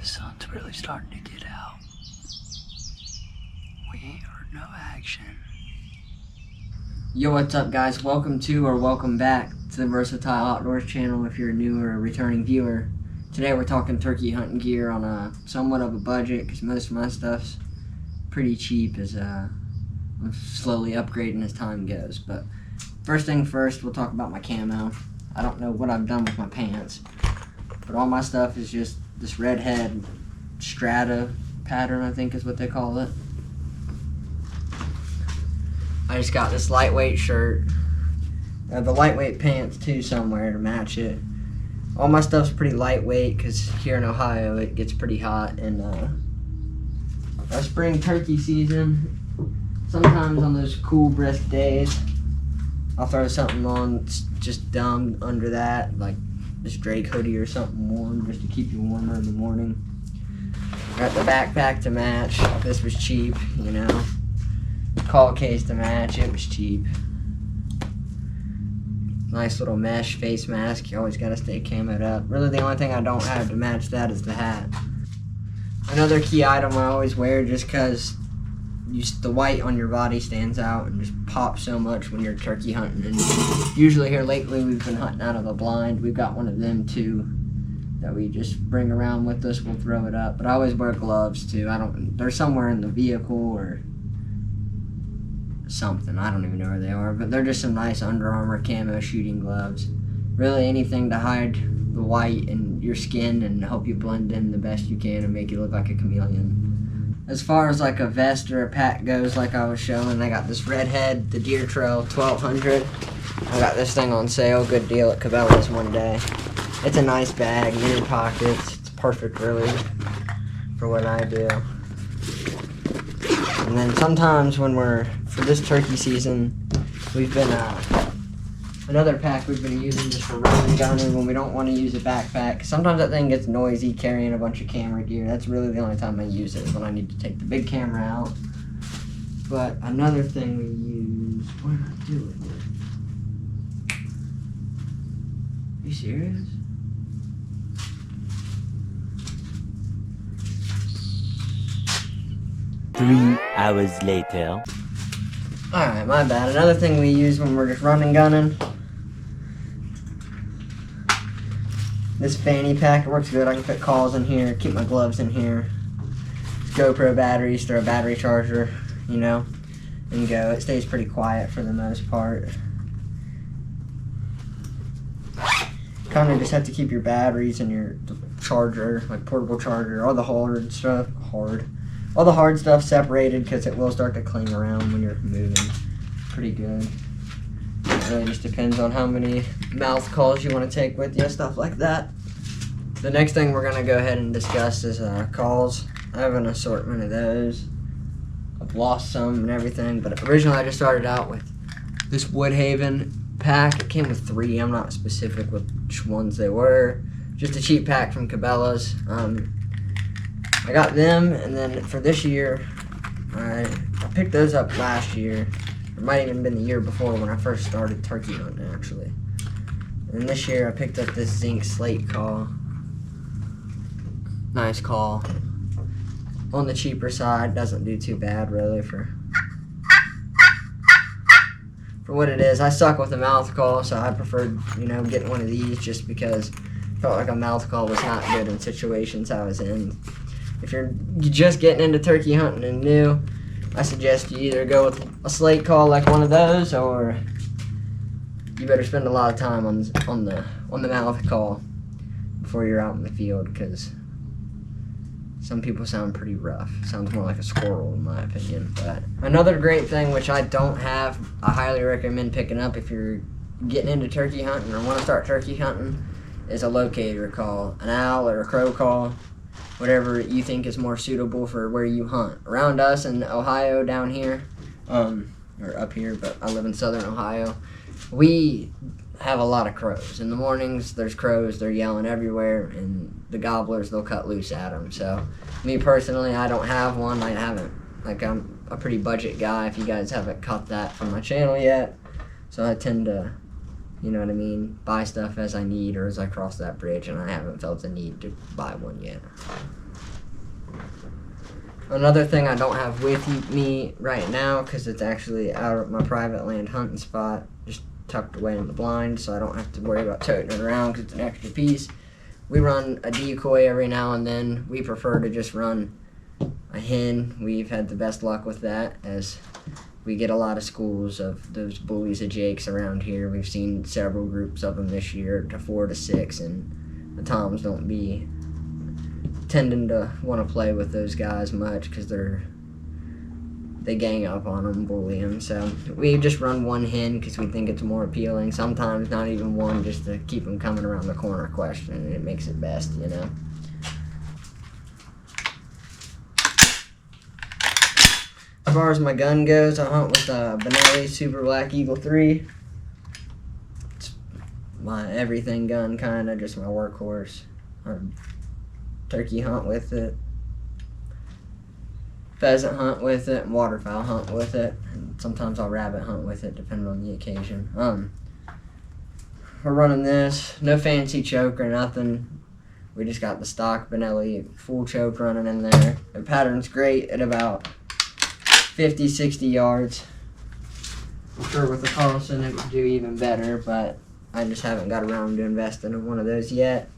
The sun's really starting to get out. We ain't heard no action. Yo, what's up, guys? Welcome to or welcome back to the Versatile Outdoors channel if you're a new or a returning viewer. Today we're talking turkey hunting gear on a somewhat of a budget because most of my stuff's pretty cheap as I'm slowly upgrading as time goes. But first thing first, we'll talk about my camo. I don't know what I've done with my pants, but all my stuff is just this redhead strata pattern, I think is what they call it. I just got this lightweight shirt. The lightweight pants too somewhere to match it. All my stuff's pretty lightweight because here in Ohio it gets pretty hot, and our spring turkey season, sometimes on those cool brisk days I'll throw something on just dumb under that, like this Drake hoodie or something warm just to keep you warmer in the morning. Got the backpack to match. This was cheap, you know. Call case to match, it was cheap. Nice little mesh face mask, you always gotta stay camoed up. Really the only thing I don't have to match that is the hat. Another key item I always wear just cause the white on your body stands out and just pops so much when you're turkey hunting. And usually here lately we've been hunting out of a blind. We've got one of them too that we just bring around with us, we'll throw it up. But I always wear gloves too. They're somewhere in the vehicle or something, I don't even know where they are, but they're just some nice Under Armour camo shooting gloves. Really anything to hide the white in your skin and help you blend in the best you can and make you look like a chameleon. As far as like a vest or a pack goes, like I was showing, I got this Redhead, the Deer Trail 1200. I got this thing on sale, good deal at Cabela's one day. It's a nice bag, mini pockets, it's perfect really for what I do. And then sometimes when for this turkey season, we've been, another pack we've been using just for running gunning when we don't want to use a backpack. Sometimes that thing gets noisy carrying a bunch of camera gear. That's really the only time I use it, is when I need to take the big camera out. But another thing we use, what did I do with it? Are you serious? Three hours later. Alright, my bad. Another thing we use when we're just running gunning. This fanny pack, it works good. I can put calls in here, keep my gloves in here. GoPro batteries, throw a battery charger, you know, and go. It stays pretty quiet for the most part. Kind of just have to keep your batteries and your charger, like portable charger, all the hard stuff, all the hard stuff separated because it will start to cling around when you're moving. Pretty good. It really just depends on how many mouth calls you want to take with you, stuff like that. The next thing we're going to go ahead and discuss is calls. I have an assortment of those. I've lost some and everything, but originally I just started out with this Woodhaven pack. It came with 3. I'm not specific which ones they were. Just a cheap pack from Cabela's. I got them, and then for this year, I picked those up last year. It might even been the year before when I first started turkey hunting, actually. And this year I picked up this Zink Slate call. Nice call. On the cheaper side, doesn't do too bad really for what it is. I suck with a mouth call, so I preferred, you know, getting one of these just because I felt like a mouth call was not good in situations I was in. If you're just getting into turkey hunting and new, I suggest you either go with a slate call like one of those, or you better spend a lot of time on the mouth call before you're out in the field, because some people sound pretty rough. Sounds more like a squirrel in my opinion. But another great thing which I don't have, I highly recommend picking up if you're getting into turkey hunting or want to start turkey hunting, is a locator call, an owl or a crow call. Whatever you think is more suitable for where you hunt. Around us in Ohio down here, or up here, but I live in southern Ohio, we have a lot of crows. In the mornings, there's crows, they're yelling everywhere, and the gobblers, they'll cut loose at them. So, me personally, I don't have one. I'm a pretty budget guy, if you guys haven't caught that from my channel yet. So I tend to You know what I mean? Buy stuff as I need or as I cross that bridge, and I haven't felt the need to buy one yet. Another thing I don't have with me right now, because it's actually out of my private land hunting spot, just tucked away in the blind, so I don't have to worry about toting it around because it's an extra piece. We run a decoy every now and then. We prefer to just run a hen. We've had the best luck with that, as we get a lot of schools of those bullies of jakes around here. We've seen several groups of them this year, to 4 to 6, and the toms don't be tending to want to play with those guys much because they gang up on them, bully them. So we just run one hen because we think it's more appealing. Sometimes not even one, just to keep them coming around the corner questioning. It makes it best, you know. As far as my gun goes, I hunt with a Benelli Super Black Eagle 3. It's my everything gun, kind of, just my workhorse. I turkey hunt with it, pheasant hunt with it, and waterfowl hunt with it, and sometimes I'll rabbit hunt with it, depending on the occasion. We're running this, no fancy choke or nothing. We just got the stock Benelli full choke running in there. The pattern's great at about 50, 60 yards. I'm sure with the Carlson it would do even better, but I just haven't got around to investing in one of those yet.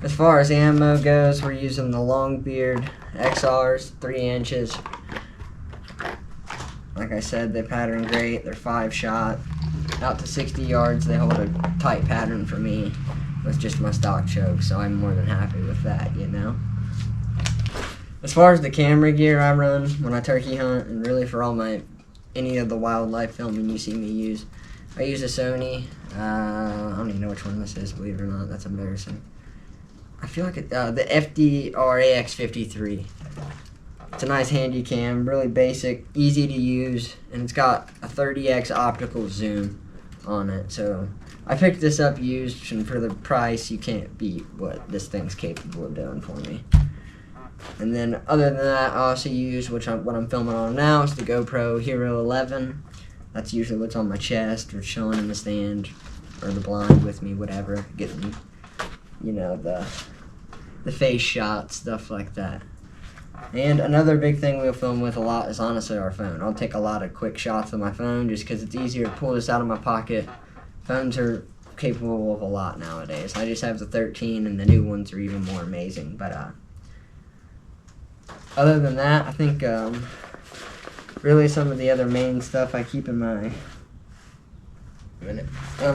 As far as ammo goes, we're using the Longbeard XRs, 3 inches. Like I said, they pattern great. They're 5-shot. Out to 60 yards, they hold a tight pattern for me with just my stock choke, so I'm more than happy with that, you know. As far as the camera gear I run when I turkey hunt, and really for all any of the wildlife filming you see me use, I use a Sony. I don't even know which one this is, believe it or not. That's embarrassing. I feel like the FDR AX53. It's a nice handy cam, really basic, easy to use, and it's got a 30x optical zoom on it. So I picked this up used, and for the price, you can't beat what this thing's capable of doing for me. And then other than that, I also use, what I'm filming on now, is the GoPro Hero 11. That's usually what's on my chest or chilling in the stand or the blind with me, whatever, getting, you know, the face shots, stuff like that. And another big thing we'll film with a lot is honestly our phone. I'll take a lot of quick shots with my phone just because it's easier to pull this out of my pocket. Phones are capable of a lot nowadays. I just have the 13 and the new ones are even more amazing. But other than that, I think really some of the other main stuff I keep in my...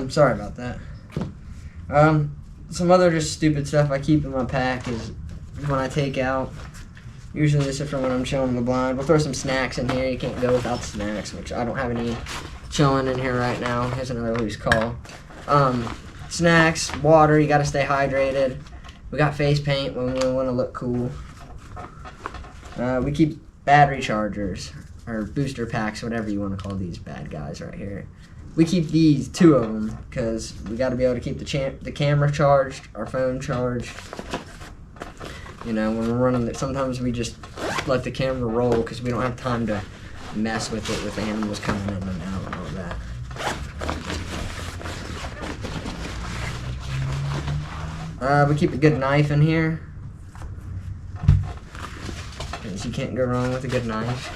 sorry about that. Some other just stupid stuff I keep in my pack is when I take out, usually this is from when I'm chilling the blind. We'll throw some snacks in here. You can't go without snacks, which I don't have any chilling in here right now. Here's another loose call. Snacks, water, you gotta stay hydrated. We got face paint when we want to look cool. We keep battery chargers, or booster packs, whatever you want to call these bad guys right here. We keep these, 2 of them, because we got to be able to keep the camera charged, our phone charged. You know, when we're running it, sometimes we just let the camera roll because we don't have time to mess with it with animals coming in and out and all that. We keep a good knife in here, because you can't go wrong with a good knife.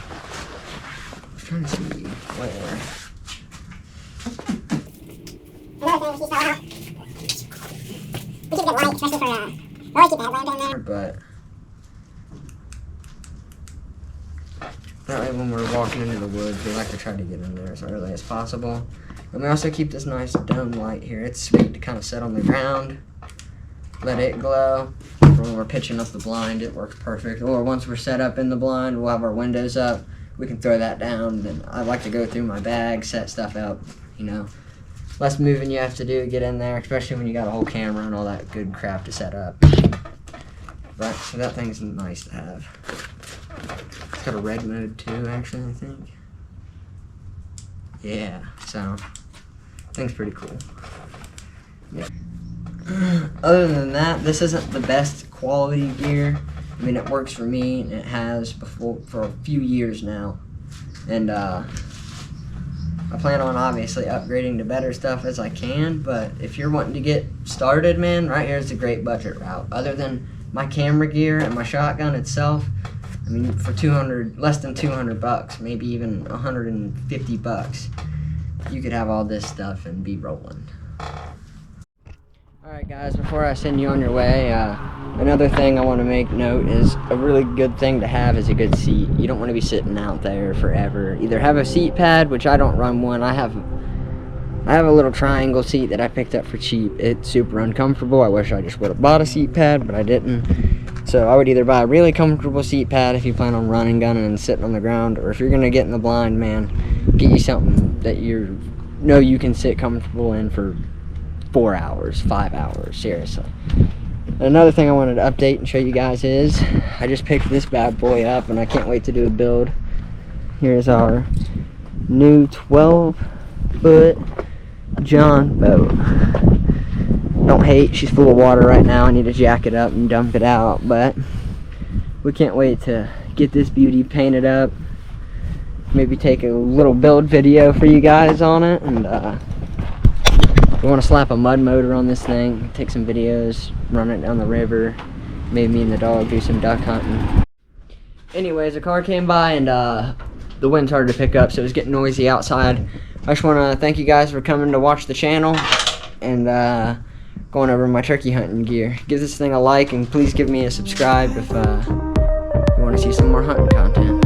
I was trying to see where. Another thing, if you sell out, we keep a good light, especially for, we always keep the headlamp in there. But that way when we're walking into the woods, we like to try to get in there as early as possible. And we also keep this nice dome light here. It's sweet to kind of set on the ground, let it glow. When we're pitching up the blind, it works perfect. Or once we're set up in the blind, we'll have our windows up. We can throw that down. Then I like to go through my bag, set stuff up, you know. Less moving you have to do to get in there, especially when you got a whole camera and all that good crap to set up. But, so that thing's nice to have. It's got a red mode too, actually, I think. Yeah, so, thing's pretty cool. Yeah. Other than that, this isn't the best quality gear. I mean, it works for me, and it has for a few years now. And, I plan on obviously upgrading to better stuff as I can, but if you're wanting to get started, man, right here is a great budget route. Other than my camera gear and my shotgun itself, I mean, for less than 200 bucks, maybe even 150 bucks, you could have all this stuff and be rolling. Alright guys, before I send you on your way, another thing I want to make note is a really good thing to have is a good seat. You don't want to be sitting out there forever. Either have a seat pad, which I don't run one. I have a little triangle seat that I picked up for cheap. It's super uncomfortable. I wish I just would have bought a seat pad, but I didn't. So I would either buy a really comfortable seat pad if you plan on running, gunning, and sitting on the ground, or if you're going to get in the blind, man, get you something that you know you can sit comfortable in for 4 hours, 5 hours, seriously. Another thing I wanted to update and show you guys is I just picked this bad boy up and I can't wait to do a build. Here's our new 12-foot John boat. Don't hate, she's full of water right now. I need to jack it up and dump it out, but we can't wait to get this beauty painted up. Maybe take a little build video for you guys on it, and we want to slap a mud motor on this thing, take some videos, run it down the river, maybe me and the dog do some duck hunting. Anyways, a car came by and the wind started to pick up, so it was getting noisy outside. I just want to thank you guys for coming to watch the channel and going over my turkey hunting gear. Give this thing a like and please give me a subscribe if you want to see some more hunting content.